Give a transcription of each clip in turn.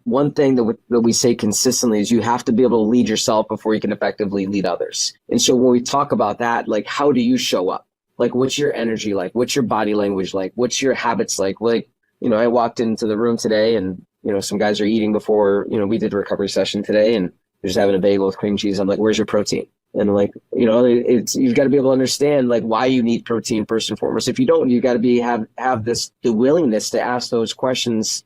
one thing that we say consistently is you have to be able to lead yourself before you can effectively lead others. And so when we talk about that, like, how do you show up? Like, what's your energy like? What's your body language like? What's your habits like? Like, I walked into the room today and, some guys are eating before, we did a recovery session today and they're just having a bagel with cream cheese. I'm like, where's your protein? And like, you've got to be able to understand like why you need protein first and foremost. If you don't, you got to have the willingness to ask those questions,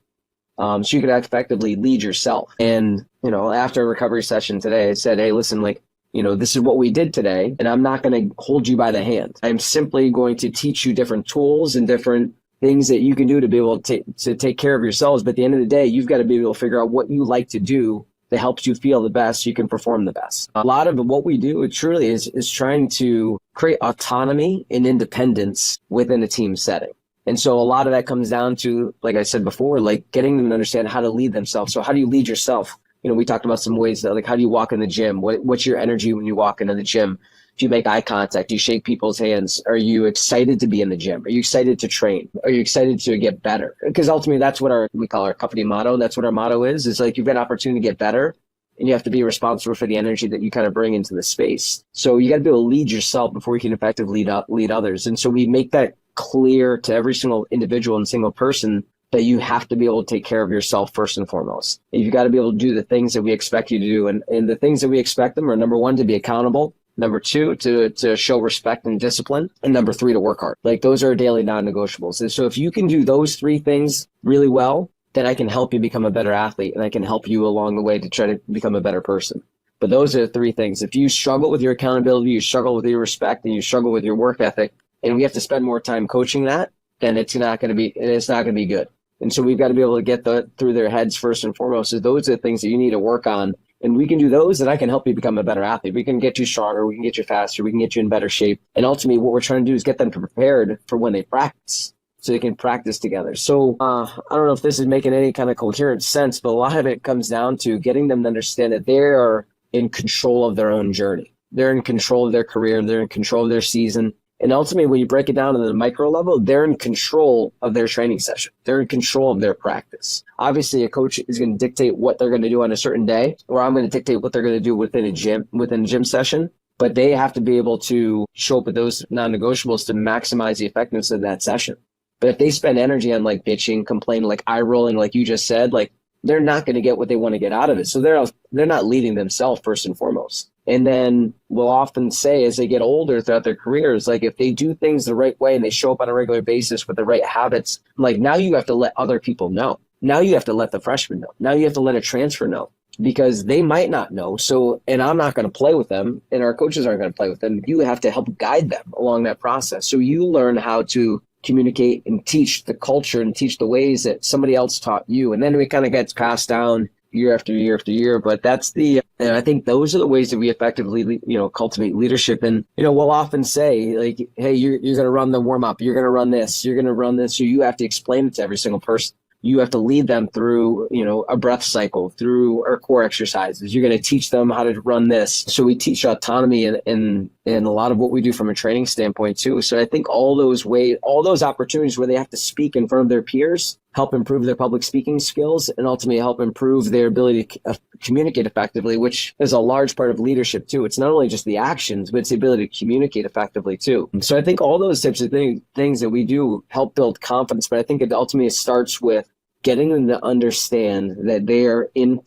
so you can effectively lead yourself. And, after a recovery session today, I said, hey, listen, like, this is what we did today, and I'm not going to hold you by the hand. I'm simply going to teach you different tools and different things that you can do to be able to take care of yourselves. But at the end of the day, you've got to be able to figure out what you like to do that helps you feel the best so you can perform the best. A lot of what we do, it truly is trying to create autonomy and independence within a team setting. And so a lot of that comes down to, like I said before, like getting them to understand how to lead themselves. So how do you lead yourself? We talked about some ways that, like, how do you walk in the gym? What's your energy when you walk into the gym? Do you make eye contact? Do you shake people's hands? Are you excited to be in the gym? Are you excited to train? Are you excited to get better? Because ultimately that's what we call our company motto. That's what our motto is. It's like, you've got an opportunity to get better and you have to be responsible for the energy that you kind of bring into the space. So you got to be able to lead yourself before you can effectively lead others. And so we make that clear to every single individual and single person that you have to be able to take care of yourself first and foremost. And you've got to be able to do the things that we expect you to do. And the things that we expect them are, number one, to be accountable. Number two, to show respect and discipline. And number three, to work hard. Like, those are daily non-negotiables. And so if you can do those three things really well, then I can help you become a better athlete and I can help you along the way to try to become a better person. But those are the three things. If you struggle with your accountability, you struggle with your respect, and you struggle with your work ethic, and we have to spend more time coaching that, then it's not going to be good. And so we've got to be able to get through their heads first and foremost. So those are the things that you need to work on. And we can do those, and I can help you become a better athlete. We can get you stronger. We can get you faster. We can get you in better shape. And ultimately, what we're trying to do is get them prepared for when they practice, so they can practice together. So I don't know if this is making any kind of coherent sense, but a lot of it comes down to getting them to understand that they are in control of their own journey. They're in control of their career. They're in control of their season. And ultimately, when you break it down to the micro level, they're in control of their training session. They're in control of their practice. Obviously, a coach is going to dictate what they're going to do on a certain day, or I'm going to dictate what they're going to do within a gym session. But they have to be able to show up with those non-negotiables to maximize the effectiveness of that session. But if they spend energy on like bitching, complaining, like eye rolling, like you just said, like, they're not going to get what they want to get out of it. So they're not leading themselves first and foremost. And then we'll often say, as they get older throughout their careers, like, if they do things the right way and they show up on a regular basis with the right habits, like, now you have to let other people know. Now you have to let the freshman know. Now you have to let a transfer know, because they might not know. So, and I'm not going to play with them, and our coaches aren't going to play with them. You have to help guide them along that process. So you learn how to communicate and teach the culture and teach the ways that somebody else taught you. And then it kind of gets passed down year after year after year. But and I think those are the ways that we effectively, cultivate leadership. And, we'll often say, like, hey, you're going to run the warm up. You're going to run this. You're going to run this. So you have to explain it to every single person. You have to lead them through, a breath cycle, through our core exercises. You're going to teach them how to run this. So we teach autonomy in a lot of what we do from a training standpoint too. So I think all those opportunities where they have to speak in front of their peers help improve their public speaking skills and ultimately help improve their ability to communicate effectively, which is a large part of leadership too. It's not only just the actions, but it's the ability to communicate effectively too. So I think all those types of things that we do help build confidence, but I think it ultimately starts with getting them to understand that they are in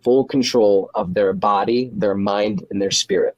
full control of their body, their mind, and their spirit.